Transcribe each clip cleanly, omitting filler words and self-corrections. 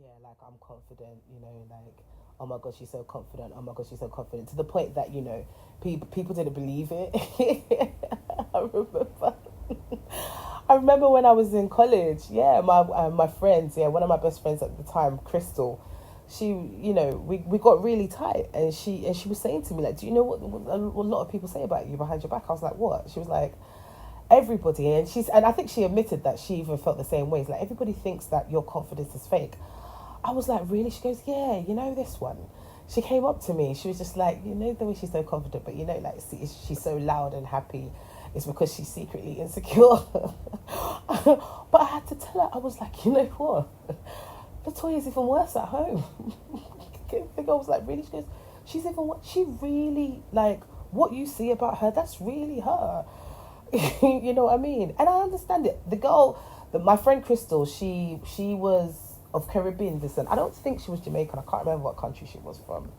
Yeah, like I'm confident, like, oh my god, she's so confident. Oh my god, she's so confident, to the point that people didn't believe it. I remember. I remember when I was in college. Yeah, my friends. Yeah, one of my best friends at the time, Crystal. She, we got really tight, and she was saying to me, like, do you know what a lot of people say about you behind your back? I was like, what? She was like, everybody, and I think she admitted that she even felt the same way. It's like, everybody thinks that your confidence is fake. I was like, really? She goes, yeah, this one. She came up to me. She was just like, the way she's so confident, but like, she's so loud and happy. It's because she's secretly insecure. But I had to tell her, I was like, you know what? Latoya's even worse at home. I was like, really? She goes, she's even worse. She really, like, what you see about her, that's really her. You know what I mean? And I understand it. The girl, my friend Crystal, she was of Caribbean descent. I don't think she was Jamaican. I can't remember what country she was from.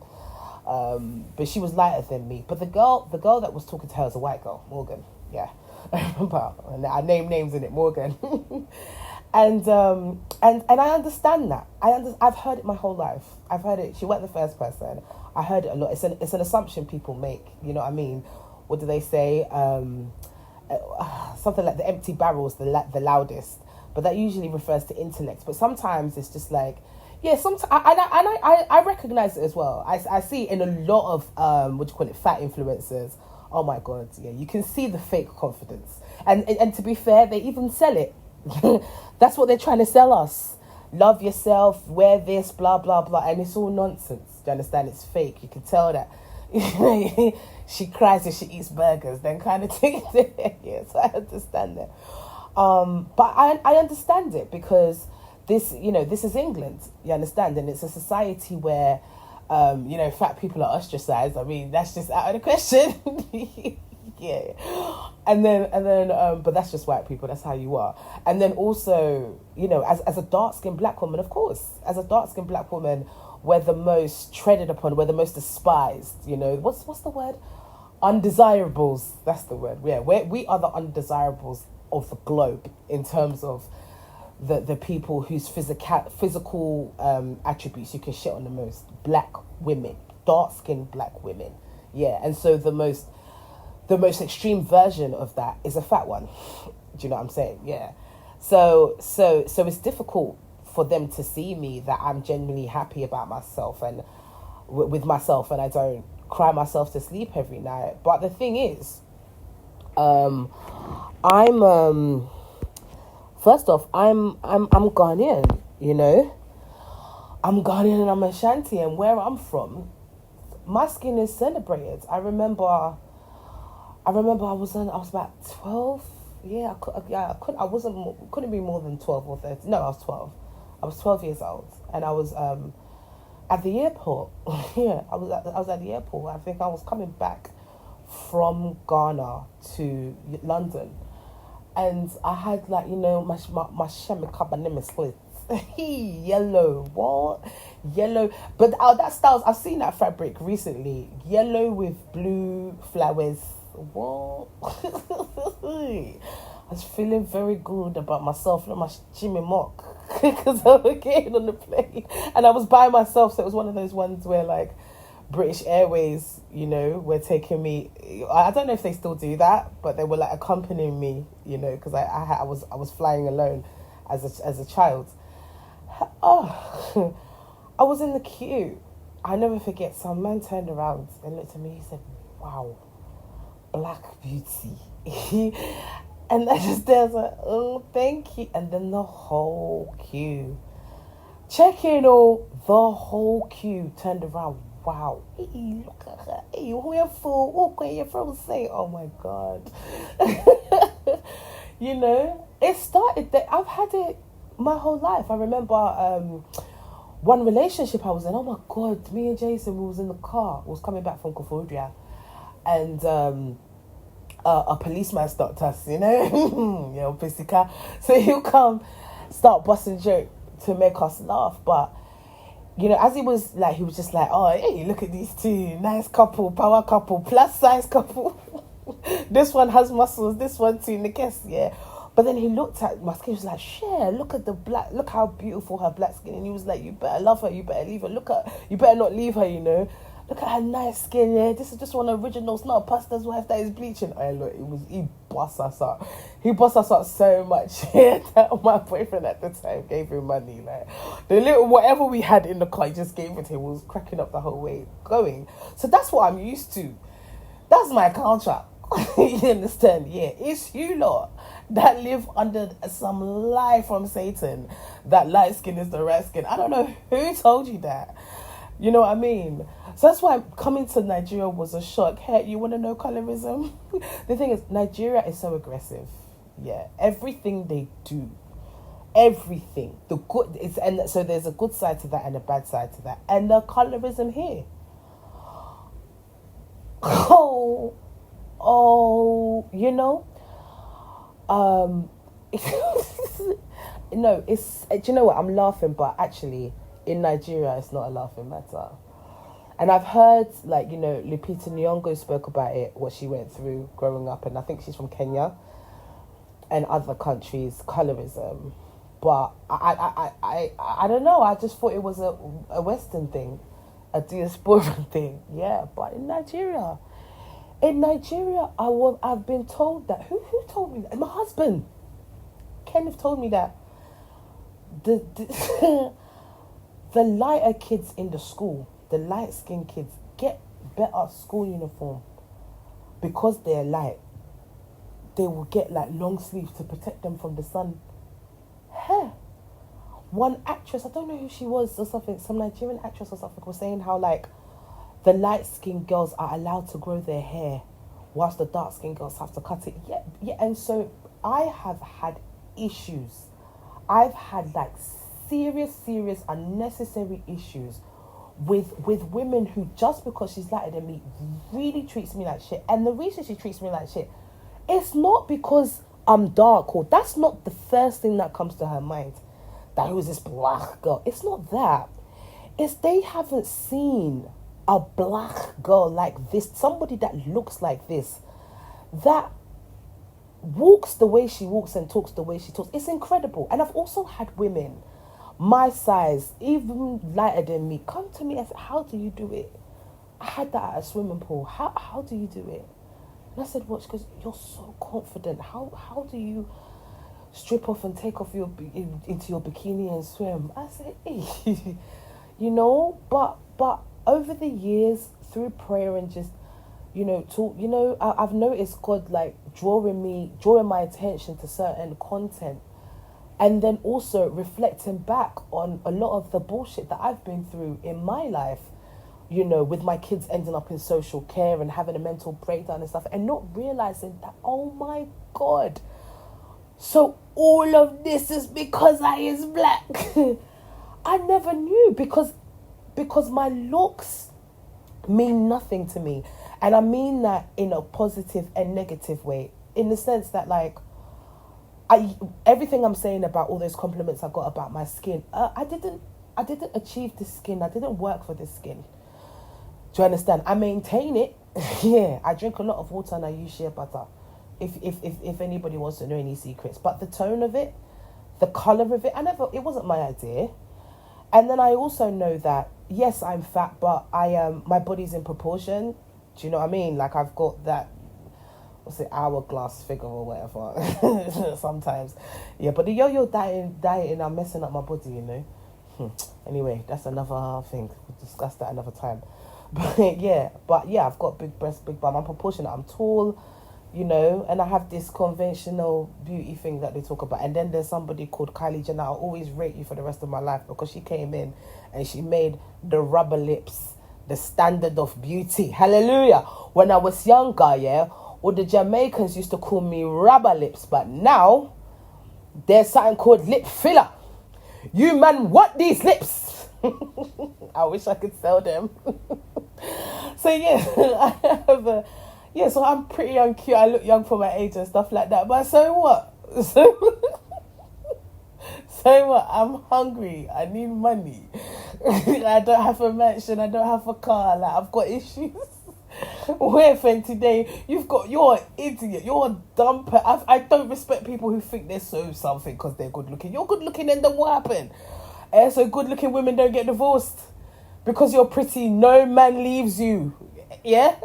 But she was lighter than me. But the girl that was talking to her was a white girl, Morgan. Yeah, I remember. And I name names in it, Morgan. and I understand that. I've heard it my whole life. I've heard it. She weren't the first person. I heard it a lot. It's an assumption people make. You know what I mean? What do they say? Something like the empty barrel's the loudest, but that usually refers to intellect. But sometimes it's just like, yeah, sometimes I recognize it as well. I see it in a lot of what do you call it, fat influencers. Oh my god, yeah, you can see the fake confidence, and to be fair, they even sell it. That's what they're trying to sell us. Love yourself, wear this, blah blah blah, and it's all nonsense. Do you understand? It's fake. You can tell that. She cries if she eats burgers, then kind of thing. Yes, I understand that. But I understand it because this is England. You understand, and it's a society where, fat people are ostracized. I mean, that's just out of the question. Yeah, and then, but that's just white people. That's how you are. And then also, as a dark skinned black woman, of course, as a dark skinned black woman, we're the most treaded upon, we're the most despised. What's the word? Undesirables. That's the word. Yeah, we are the undesirables of the globe in terms of the people whose physical attributes you can shit on the most. Black women, dark skinned black women. Yeah, and so the most extreme version of that is a fat one. Do you know what I'm saying? Yeah. So it's difficult for them to see me that I'm genuinely happy about myself and with myself, and I don't cry myself to sleep every night. But the thing is, I'm first off, I'm Ghanaian. I'm Ghanaian and I'm Ashanti, and where I'm from, my skin is celebrated. I remember I was about 12. Yeah, I couldn't be more than 12 or 13. No, I was 12. I was 12 years old, and I was at the airport. Yeah, I was at the airport. I think I was coming back from Ghana to London, and I had, like, my shemikabanime splits. Yellow, what? Yellow, but that styles, I've seen that fabric recently. Yellow with blue flowers. What? I was feeling very good about myself, not my Jimmy Mock, because I was getting on the plane and I was by myself. So it was one of those ones where, like, British Airways, were taking me. I don't know if they still do that, but they were, like, accompanying me, because I was flying alone as a child. Oh, I was in the queue. I never forget. Some man turned around and looked at me. He said, "Wow, black beauty." And I just there was like, "Oh, thank you." And then the whole queue, the whole queue turned around. Wow, hey, look at her. Hey, where from? Where you from? Say, oh my god. It started that. I've had it my whole life. I remember one relationship I was in. Oh my god, me and Jason, we was in the car. We was coming back from Koforidua, and a policeman stopped us. Pussy car. So he'll come, start busting joke to make us laugh. But as he was just like, oh, hey, look at these two, nice couple, power couple, plus size couple. This one has muscles, this one too, Nikes, yeah. But then he looked at my skin. He was like, "Share, look at the black. Look how beautiful her black skin." And he was like, "You better love her. You better leave her. You better not leave her. You know, look at her nice skin. Yeah, this is just one original. It's not a pastor's wife that is bleaching." Oh, look, he bust us up. He bust us up so much. Yeah, that my boyfriend at the time gave him money. Like the little whatever we had in the car, he just gave it to him. Was cracking up the whole way going. So that's what I'm used to. That's my culture. You understand? Yeah, it's you lot that live under some lie from Satan that light skin is the right skin. I don't know who told you that. You know what I mean? So that's why coming to Nigeria was a shock. Hey, you want to know colorism? The thing is, Nigeria is so aggressive. Yeah, everything they do, everything. The good is, and so there's a good side to that and a bad side to that. And the colorism here. You know, no, it's, do you know what, I'm laughing, but actually in Nigeria it's not a laughing matter. And I've heard, like, you know, Lupita Nyong'o spoke about it, what she went through growing up, and I think she's from Kenya and other countries, colorism. But I don't know, I just thought it was a Western thing, a diasporan thing. Yeah, but in Nigeria, I've been told that. Who told me that? My husband, Kenneth, told me that the the lighter kids in the school, the light-skinned kids, get better school uniform because they're light. They will get like long sleeves to protect them from the sun. Hey, one actress, I don't know who she was or something, some Nigerian actress or something, was saying how like the light-skinned girls are allowed to grow their hair whilst the dark-skinned girls have to cut it. Yeah, and so I have had issues. I've had like serious, unnecessary issues with women who, just because she's lighter than me, really treats me like shit. And the reason she treats me like shit, it's not because I'm dark, or that's not the first thing that comes to her mind. That who's this black girl? It's not that. It's they haven't seen a black girl like this, somebody that looks like this, that walks the way she walks and talks the way she talks. It's incredible. And I've also had women my size, even lighter than me, come to me and say, "How do you do it?" I had that at a swimming pool. How do you do it? And I said, "Watch, because you're so confident. How do you strip off and take off into your bikini and swim?" I said, "Hey." You know, but over the years, through prayer and just, you know, talk, you know, I've noticed God like drawing my attention to certain content, and then also reflecting back on a lot of the bullshit that I've been through in my life, you know, with my kids ending up in social care and having a mental breakdown and stuff, and not realizing that, oh my God, so all of this is because I is black. I never knew, because my looks mean nothing to me. And I mean that in a positive and negative way, in the sense that, like, everything I'm saying about all those compliments I got about my skin, I didn't achieve this skin. I didn't work for this skin. Do you understand? I maintain it. Yeah, I drink a lot of water and I use shea butter. If anybody wants to know any secrets, but the tone of it, the color of it, it wasn't my idea. And then I also know that, yes, I'm fat, but my body's in proportion. Do you know what I mean? Like, I've got that, what's it, hourglass figure or whatever. Sometimes. Yeah, but the yo-yo dieting, I'm messing up my body, you know. Anyway, that's another thing. We'll discuss that another time. But yeah, I've got big breasts, big bum. I'm proportionate. I'm tall, you know, and I have this conventional beauty thing that they talk about. And then there's somebody called Kylie Jenner. I'll always rate you for the rest of my life, because she came in and she made the rubber lips the standard of beauty. Hallelujah. When I was younger, yeah, all the Jamaicans used to call me rubber lips, but now there's something called lip filler. You man want these lips. I wish I could sell them. So yeah, so I'm pretty young, cute. I look young for my age and stuff like that. But so what? So what? I'm hungry. I need money. I don't have a mansion. I don't have a car. Like, I've got issues. Wear Fenty today. You're an idiot. You're a dumb I don't respect people who think they're so something because they're good looking. You're good looking, and then what happened? So good looking women don't get divorced because you're pretty. No man leaves you. Yeah.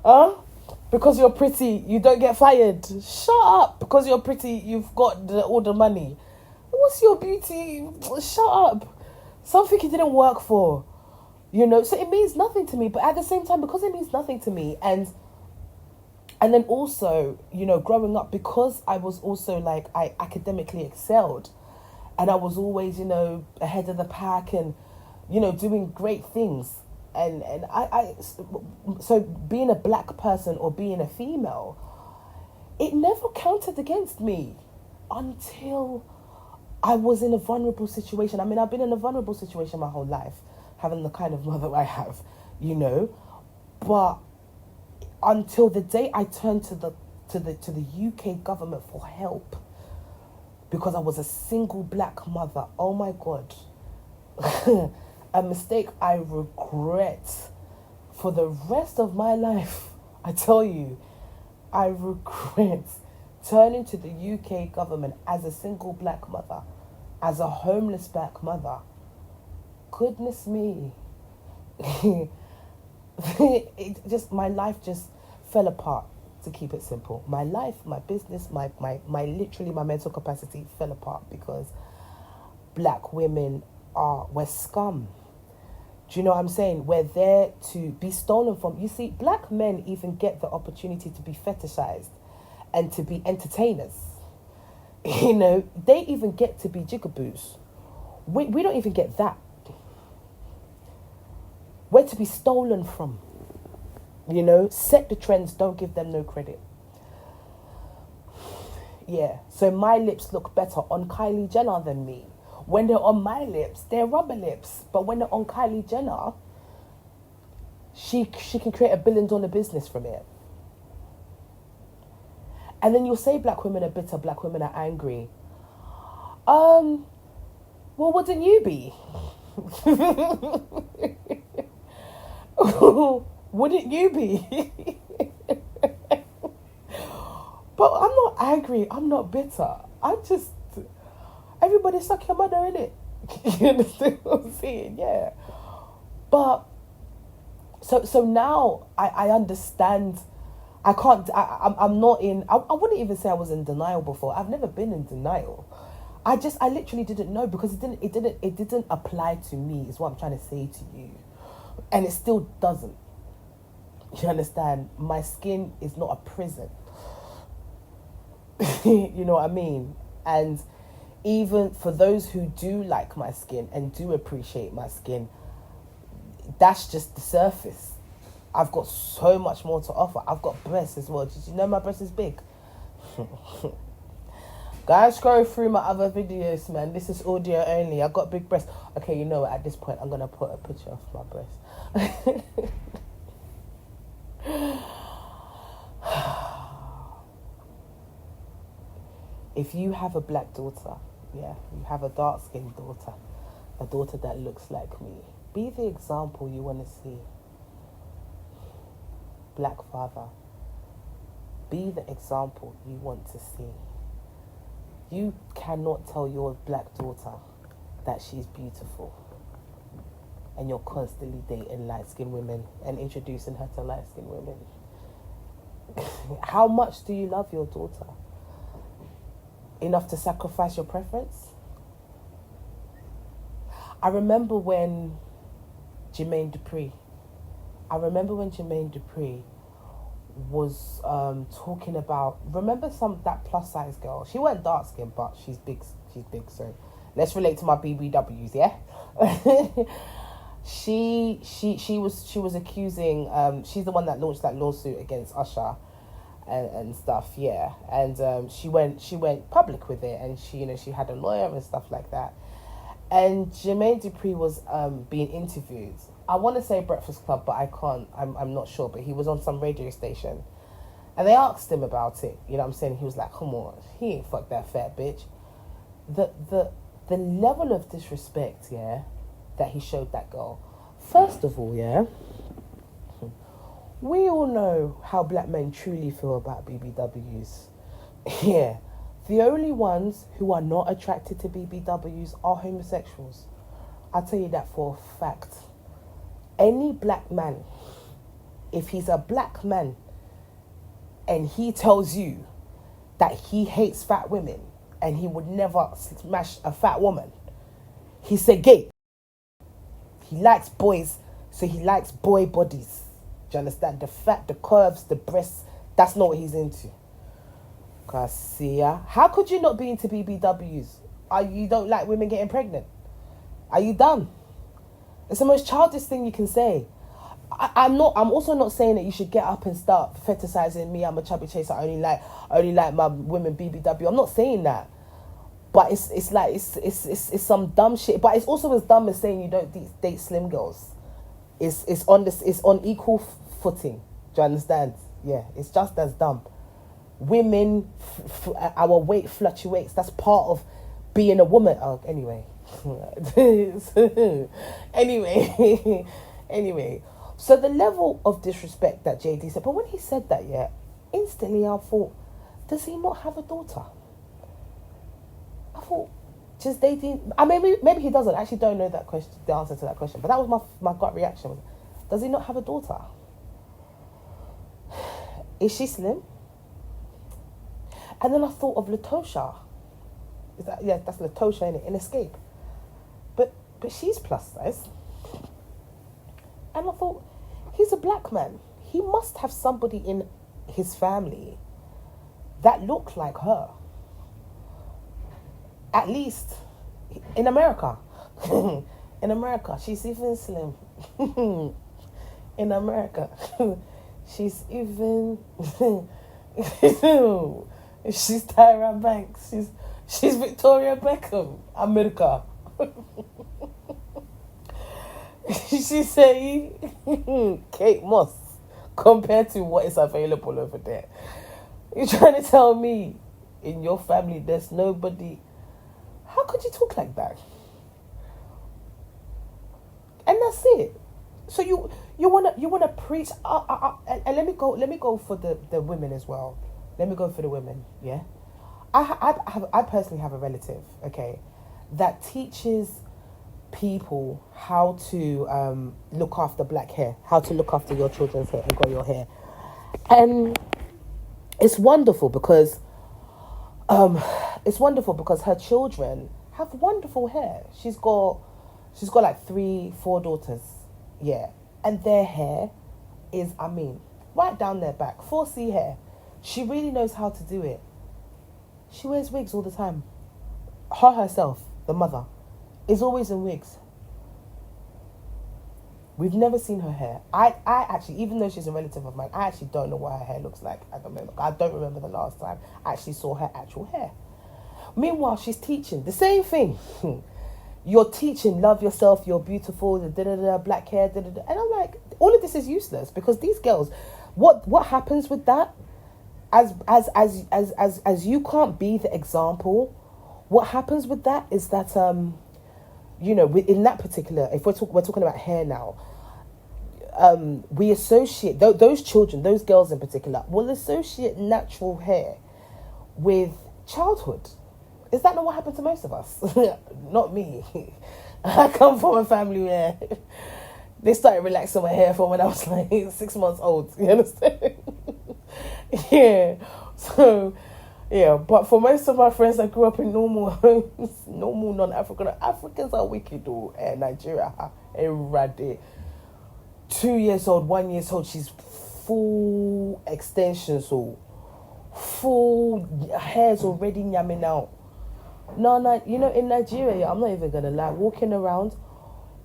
Huh? Because you're pretty, you don't get fired. Shut up. Because you're pretty, you've got all the money. What's your beauty? Shut up. Something it didn't work for. So it means nothing to me. But at the same time, because it means nothing to me, and then also, growing up, because I was also like, I academically excelled, and I was always, ahead of the pack, and, doing great things. And so being a black person or being a female, it never counted against me until I was in a vulnerable situation. I mean, I've been in a vulnerable situation my whole life, having the kind of mother I have, but until the day I turned to the UK government for help because I was a single black mother. Oh my God. A mistake I regret for the rest of my life. I tell you, I regret turning to the UK government as a single black mother, as a homeless black mother. Goodness me. My life just fell apart, to keep it simple. My life, my business, my literally my mental capacity fell apart because black women we're scum. Do you know what I'm saying? We're there to be stolen from. You see, black men even get the opportunity to be fetishized and to be entertainers. They even get to be jigaboos. We don't even get that. We're to be stolen from. Set the trends, don't give them no credit. Yeah, so my lips look better on Kylie Jenner than me. When they're on my lips, they're rubber lips. But when they're on Kylie Jenner, she can create $1 billion business from it. And then you'll say black women are bitter, black women are angry. Well, wouldn't you be? Wouldn't you be? But I'm not angry. I'm not bitter. I'm just... Everybody suck your mother, innit? You understand what I'm saying? Yeah. But so now I understand. I'm not in. I wouldn't even say I was in denial before. I've never been in denial. I literally didn't know because it didn't apply to me. Is what I'm trying to say to you, and it still doesn't. You understand? My skin is not a prison. You know what I mean? And even for those who do like my skin and do appreciate my skin, that's just the surface. I've got so much more to offer. I've got breasts as well. Did you know my breast is big? Guys, scroll through my other videos, man. This is audio only. I got big breasts. Okay, you know what? At this point, I'm going to put a picture of my breast. If you have a black daughter, yeah, you have a dark-skinned daughter, a daughter that looks like me, be the example you want to see. Black father, be the example you want to see. You cannot tell your black daughter that she's beautiful and you're constantly dating light-skinned women and introducing her to light-skinned women. How much do you love your daughter? Enough to sacrifice your preference? I remember when Jermaine Dupri was talking about, remember that plus size girl? She wasn't dark skinned, but she's big, so let's relate to my BBWs, yeah? She was accusing, she's the one that launched that lawsuit against Usher and stuff, yeah. And she went public with it, and she had a lawyer and stuff like that. And Jermaine Dupri was being interviewed. I want to say Breakfast Club, but I can't. I'm not sure. But he was on some radio station, and they asked him about it. You know what I'm saying? He was like, "Come on, he ain't fucked that fat bitch." The level of disrespect, yeah, that he showed that girl First of all, yeah, we all know how black men truly feel about BBWs. Yeah. The only ones who are not attracted to BBWs are homosexuals. I'll tell you that for a fact. Any black man, if he's a black man and he tells you that he hates fat women and he would never smash a fat woman, he's a gay. He likes boys, so he likes boy bodies. Do you understand? The fat, the curves, the breasts, that's not what he's into. Cassia, how could you not be into BBWs? You don't like women getting pregnant? Are you dumb? It's the most childish thing you can say. I'm also not saying that you should get up and start fetishizing me. I'm a chubby chaser. I only like my women BBW. I'm not saying that, but it's some dumb shit. But it's also as dumb as saying you don't date slim girls. It's on equal footing. Do you understand? Yeah, it's just as dumb. Women, our weight fluctuates. That's part of being a woman. Oh, anyway. anyway. So the level of disrespect that JD said, but when he said that, yeah, instantly I thought, does he not have a daughter? I thought, just dating. I mean, maybe he doesn't. I actually don't know that question, the answer to that question. But that was my gut reaction. Does he not have a daughter? Is she slim? And then I thought of Latosha. That's Latosha in Escape. But she's plus size. And I thought, he's a black man. He must have somebody in his family that looked like her. At least in America. In America, she's even slim. In America, she's even... She's Tyra Banks. She's Victoria Beckham. America. She's saying Kate Moss compared to what is available over there. You're trying to tell me in your family there's nobody? How could you talk like that? And that's it. So you wanna preach? And let me go for the women as well. Let me go for the women. Yeah, I personally have a relative. Okay, that teaches people how to look after black hair, how to look after your children's hair and grow your hair, and it's wonderful because her children have wonderful hair. She's got like 3-4 daughters, yeah, and their hair is, I mean, right down their back, 4C hair. She really knows how to do it. She wears wigs all the time. Her herself, the mother, is always in wigs. We've never seen her hair. I actually, even though she's a relative of mine, I actually don't know what her hair looks like at the moment. I don't remember the last time I actually saw her actual hair. Meanwhile, she's teaching the same thing. You're teaching, love yourself, you're beautiful, black hair, and I'm like, all of this is useless because these girls, what happens with that? As you can't be the example, what happens with that is that in that particular, if we're talking about hair now, we associate those children, those girls in particular, will associate natural hair with childhood. Is that not what happened to most of us? Not me. I come from a family where they started relaxing my hair from when I was like 6 months old. You understand? Yeah. So, yeah. But for most of my friends that grew up in normal homes, normal non-African, Africans are wicked though. Nigeria, Erade. 2 years old, 1 year old, she's full extension, so full hair's already yamming out. No, in Nigeria, I'm not even gonna lie, walking around,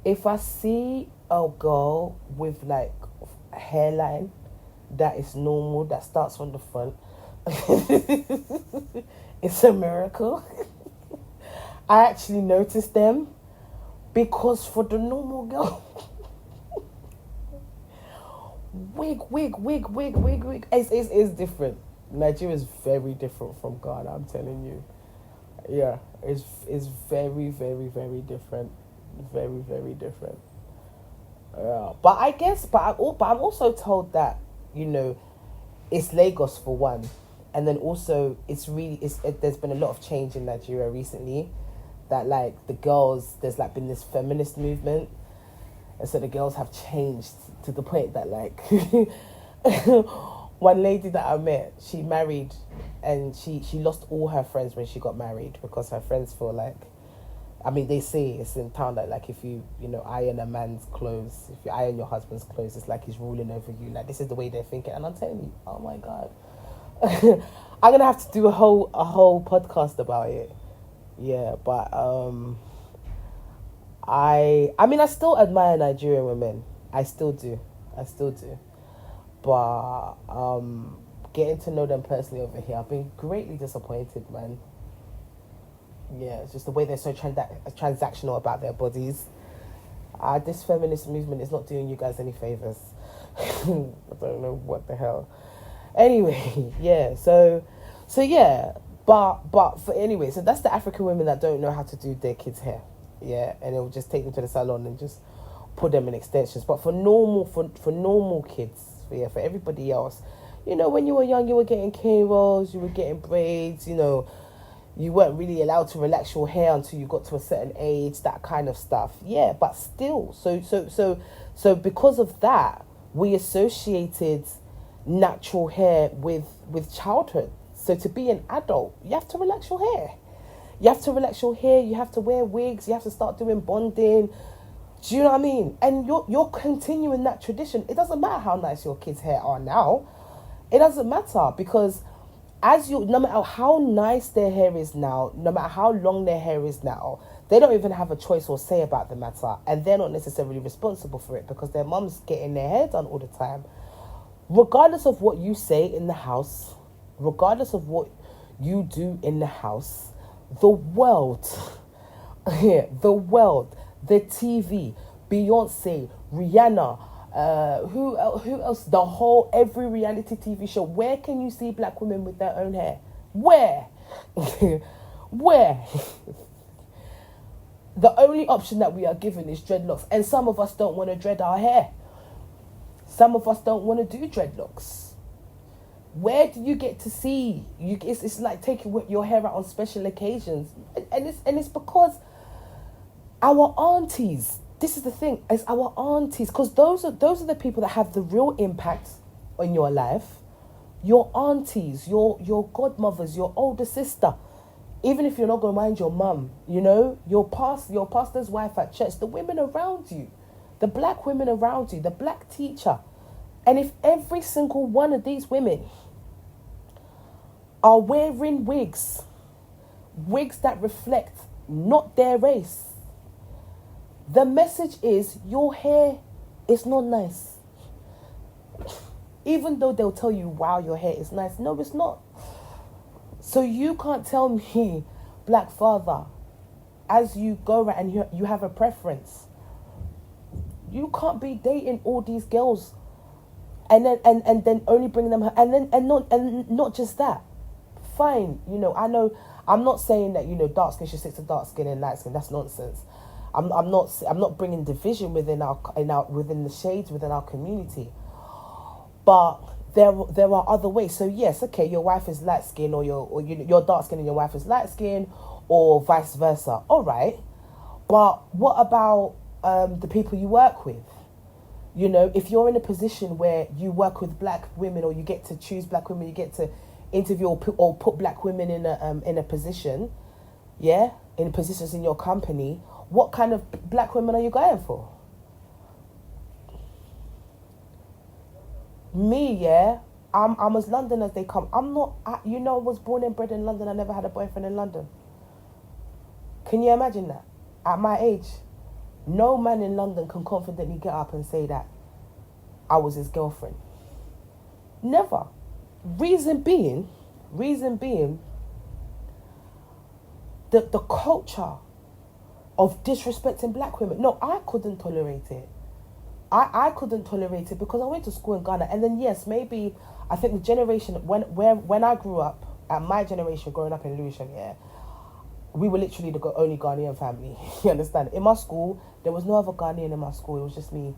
if I see a girl with like a hairline that is normal, that starts from the front, it's a miracle. I actually notice them because for the normal girl, wig. It's different. Nigeria is very different from Ghana, I'm telling you. Yeah, it's very, very, very different. Very, very different. Yeah. But I guess, but I'm also told that, you know, it's Lagos for one, and then also there's been a lot of change in Nigeria recently. That like the girls, there's like been this feminist movement, and so the girls have changed to the point that like one lady that I met, she married, and she lost all her friends when she got married because her friends feel like, I mean, they say it's in town that like if you know iron a man's clothes, if you iron your husband's clothes, it's like he's ruling over you. Like this is the way they're thinking, and I'm telling you, oh my god, I'm gonna have to do a whole podcast about it. Yeah, but I mean I still admire Nigerian women. I still do. I still do. But getting to know them personally over here, I've been greatly disappointed, man. Yeah, it's just the way they're so transactional about their bodies. This feminist movement is not doing you guys any favors. I don't know what the hell. Anyway, yeah. So yeah. But for anyway, so that's the African women that don't know how to do their kids' hair. Yeah, and it'll just take them to the salon and just put them in extensions. But for normal kids, for everybody else, you know, when you were young, you were getting cane rolls, you were getting braids, you know, you weren't really allowed to relax your hair until you got to a certain age, that kind of stuff. Yeah, but still, so because of that, we associated natural hair with childhood. So to be an adult, you have to relax your hair. You have to relax your hair. You have to wear wigs. You have to start doing bonding. Do you know what I mean? And you're continuing that tradition. It doesn't matter how nice your kids' hair are now. It doesn't matter because no matter how nice their hair is now, no matter how long their hair is now, they don't even have a choice or say about the matter, and they're not necessarily responsible for it because their mum's getting their hair done all the time. Regardless of what you say in the house, regardless of what you do in the house, the world, the TV, Beyonce, Rihanna, who else? Every reality TV show. Where can you see black women with their own hair? Where? Where? The only option that we are given is dreadlocks, and some of us don't want to dread our hair. Some of us don't want to do dreadlocks. Where do you get to see? It's like taking your hair out on special occasions, and it's because our aunties. This is the thing, it's our aunties, because those are the people that have the real impact on your life. Your aunties, your godmothers, your older sister. Even if you're not going to mind your mum, you know, your pastor's wife at church, the women around you, the black women around you, the black teacher. And if every single one of these women are wearing wigs that reflect not their race, the message is your hair is not nice. Even though they'll tell you, wow, your hair is nice. No, it's not. So you can't tell me, black father, as you go around and you have a preference. You can't be dating all these girls and then only bring them and not just that. Fine, you know, I know I'm not saying that, you know, dark skin should stick to dark skin and light skin. That's nonsense. I'm not bringing division within the shades within our community, but there are other ways. So yes, okay, your wife is light skin, or you're dark skin and your wife is light skin, or vice versa. All right, but what about the people you work with? You know, if you're in a position where you work with black women, or you get to choose black women, you get to interview or put black women in a position, in positions in your company. What kind of black women are you going for? Me, I'm as London as they come. I'm not, I was born and bred in London. I never had a boyfriend in London. Can you imagine that? At my age, no man in London can confidently get up and say that I was his girlfriend. Never. Reason being, the culture of disrespecting black women. No, I couldn't tolerate it. I couldn't tolerate it because I went to school in Ghana, and then yes, maybe I think the generation when I grew up, my generation growing up in Lewisham, we were literally the only Ghanaian family. You understand? In my school, there was no other Ghanaian in my school. It was just me.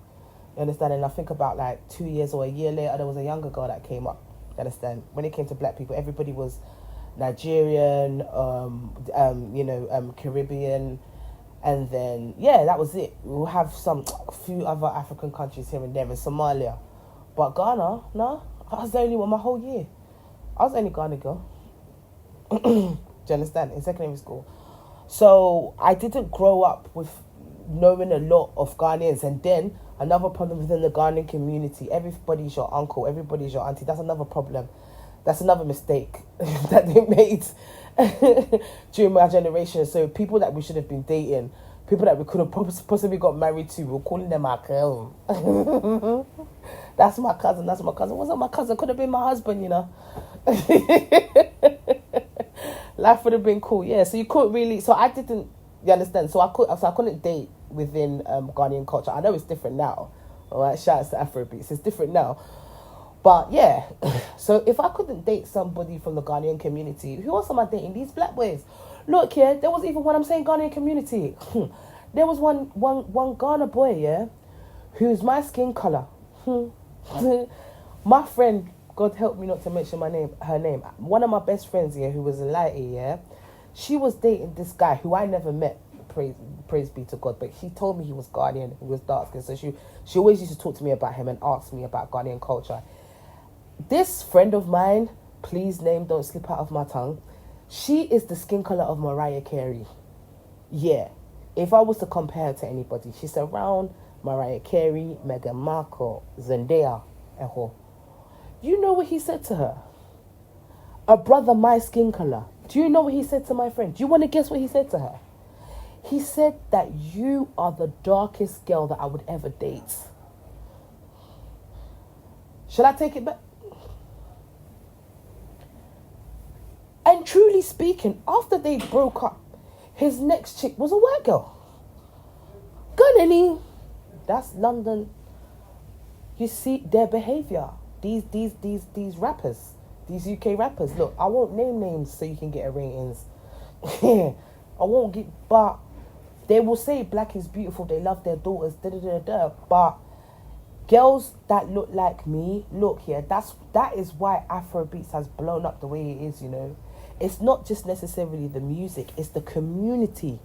You understand? And I think about like 2 years or a year later, there was a younger girl that came up. You understand? When it came to black people, everybody was Nigerian, Caribbean, and then that was it. We'll have a few other African countries here and there, and Somalia, but Ghana, no, I was the only one my whole year. I was the only Ghana girl. Do you understand? In secondary school, so I didn't grow up with knowing a lot of Ghanaians, and then another problem within the Ghanaian community: everybody's your uncle, everybody's your auntie. That's another problem. That's another mistake that they made during my generation. So people that we should have been dating, people that we could have possibly got married to, we're calling them our cousin. That's my cousin. That's my cousin. Wasn't my cousin? Could have been my husband. You know. Life would have been cool. Yeah. So you couldn't really. So I didn't. You understand? So I couldn't date within Ghanaian culture. I know it's different now. All right. Shout out to Afrobeats. It's different now. But yeah, so if I couldn't date somebody from the Ghanaian community, who else am I dating? These black boys. Look, yeah, there was even when I'm saying Ghanaian community, there was one Ghana boy, yeah, who's my skin color. My friend, God help me not to mention her name. One of my best friends, yeah, who was a lighty, yeah, she was dating this guy who I never met. Praise be to God, but he told me he was Ghanaian, he was dark skin. So she always used to talk to me about him and ask me about Ghanaian culture. This friend of mine, please name don't slip out of my tongue, she is the skin color of Mariah Carey. Yeah, if I was to compare her to anybody, she's around Mariah Carey, Meghan Markle, Zendaya, Eho. You know what he said to her? A brother my skin color. Do you know what he said to my friend? Do you want to guess what he said to her? He said that you are the darkest girl that I would ever date. Shall I take it back? And truly speaking, after they broke up, his next chick was a white girl. Gunny. That's London. You see their behavior. These rappers, these UK rappers. Look, I won't name names so you can get a ratings. I won't get, but they will say black is beautiful. They love their daughters. But girls that look like me, look here. That is why Afrobeats has blown up the way it is. You know. It's not just necessarily the music, it's the community.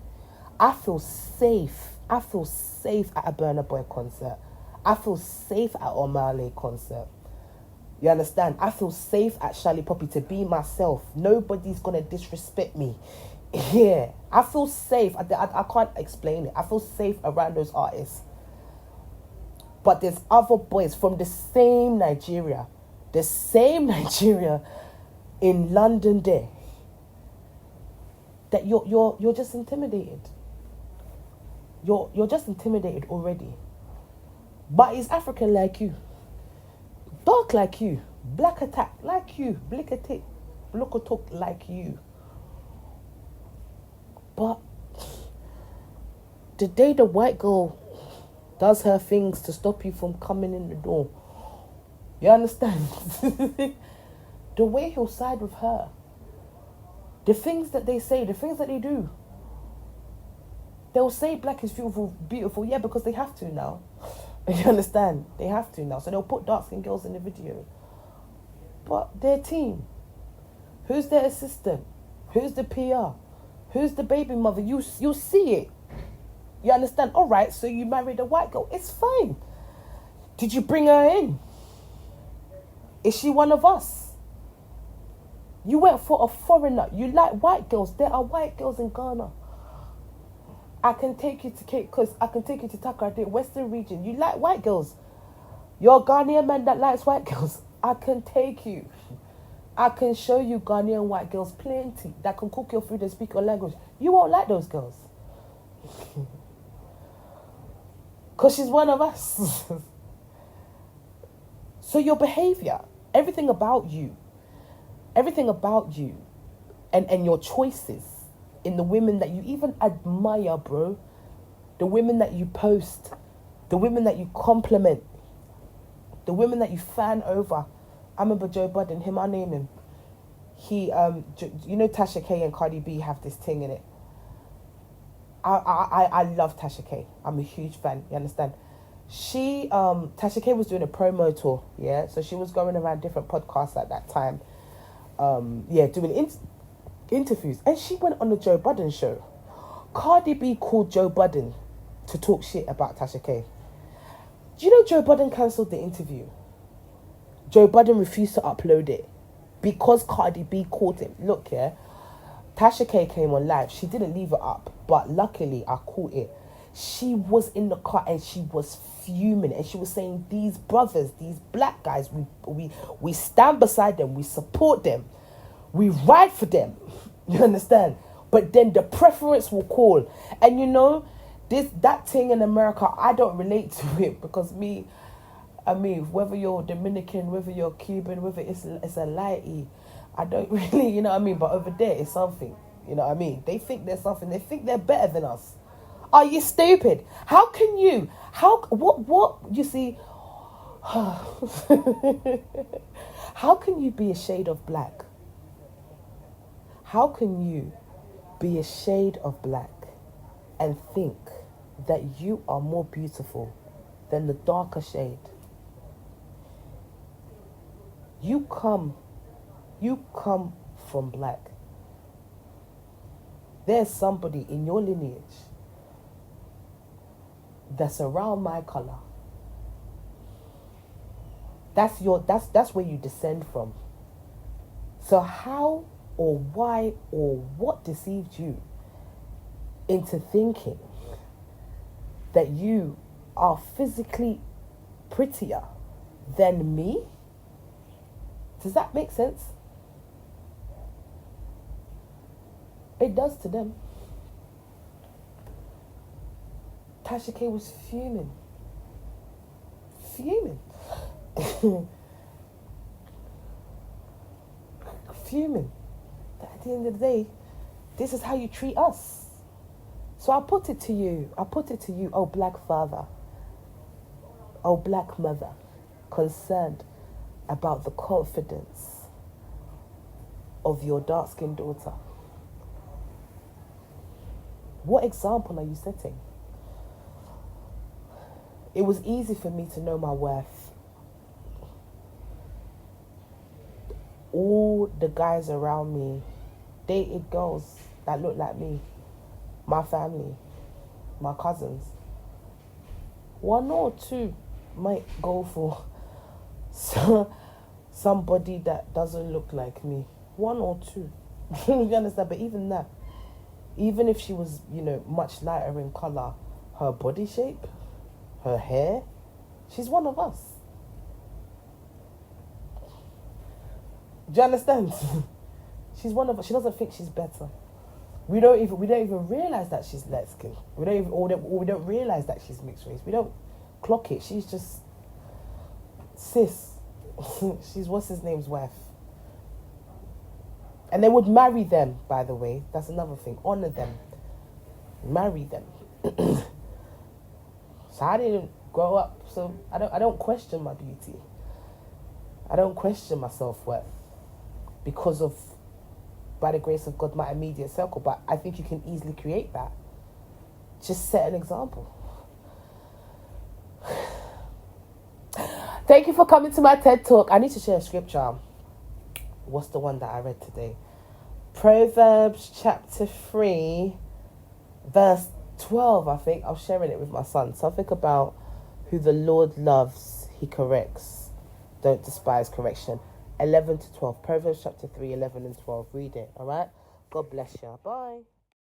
I feel safe. I feel safe at a Burna Boy concert. I feel safe at Omale concert. You understand? I feel safe at Charlie Poppy to be myself. Nobody's going to disrespect me. Yeah. I feel safe. I can't explain it. I feel safe around those artists. But there's other boys from the same Nigeria in London there, that you're just intimidated. You're just intimidated already. But he's African like you, dark like you, black attack like you, blockatok like you. But the day the white girl does her things to stop you from coming in the door, you understand? The way he'll side with her, the things that they say, the things that they do. They'll say black is beautiful, yeah, because they have to now. You understand? They have to now. So they'll put dark-skinned girls in the video. But their team, who's their assistant? Who's the PR? Who's the baby mother? You'll see it. You understand? All right, so you married a white girl. It's fine. Did you bring her in? Is she one of us? You went for a foreigner. You like white girls. There are white girls in Ghana. I can take you to Cape Coast. I can take you to Takoradi, Western region. You like white girls. You're a Ghanaian man that likes white girls. I can take you. I can show you Ghanaian white girls plenty that can cook your food and speak your language. You won't like those girls. Because she's one of us. So your behavior, everything about you, and your choices in the women that you even admire, bro, the women that you post, the women that you compliment, the women that you fan over. I remember Joe Budden, I name him. He, you know, Tasha K and Cardi B have this thing in it. I love Tasha K. I'm a huge fan, you understand? Tasha K was doing a promo tour, yeah. So she was going around different podcasts at that time, doing interviews, and she went on the Joe Budden show. Cardi B called Joe Budden to talk shit about Tasha K. Do you know Joe Budden cancelled the interview? Joe Budden refused to upload it because Cardi B called him. Look, yeah, Tasha K came on live. She didn't leave it up, but luckily I caught it. She was in the car and she was fuming, and she was saying, these brothers, these black guys, we stand beside them, we support them, we ride for them. You understand? But then the preference will call. And you know, that thing in America, I don't relate to it, because whether you're Dominican, whether you're Cuban, whether it's a lighty, I don't really, you know what I mean? But over there, it's something, you know what I mean? They think there's something. They think they're better than us. Are you stupid? How can you? You see, how can you be a shade of black? How can you be a shade of black and think that you are more beautiful than the darker shade? You come from black. There's somebody in your lineage that's around my color. That's where you descend from. So how or why or what deceived you into thinking that you are physically prettier than me? Does that make sense? It does to them. Tasha K was fuming. Fuming. At the end of the day, this is how you treat us. So I put it to you, oh black father, oh black mother, concerned about the confidence of your dark-skinned daughter. What example are you setting? It was easy for me to know my worth. All the guys around me dated girls that looked like me. My family, my cousins. One or two might go for somebody that doesn't look like me. One or two. You understand? But even that, even if she was, much lighter in colour, her body shape, her hair, she's one of us. Do you understand? She's one of us. She doesn't think she's better. We don't even realise that she's light skinned. We don't realise that she's mixed race. We don't clock it. She's just cis. She's what's his name's wife. And they would marry them, by the way. That's another thing. Honour them. Marry them. So I didn't grow up, so I don't question my beauty. I don't question my self-worth because of, by the grace of God, my immediate circle. But I think you can easily create that. Just set an example. Thank you for coming to my TED Talk. I need to share a scripture. What's the one that I read today? Proverbs chapter 3, verse 12, I think. I'm sharing it with my son. Something about who the Lord loves, he corrects. Don't despise correction. 11 to 12. Proverbs chapter 3, 11 and 12. Read it, all right? God bless you. Bye.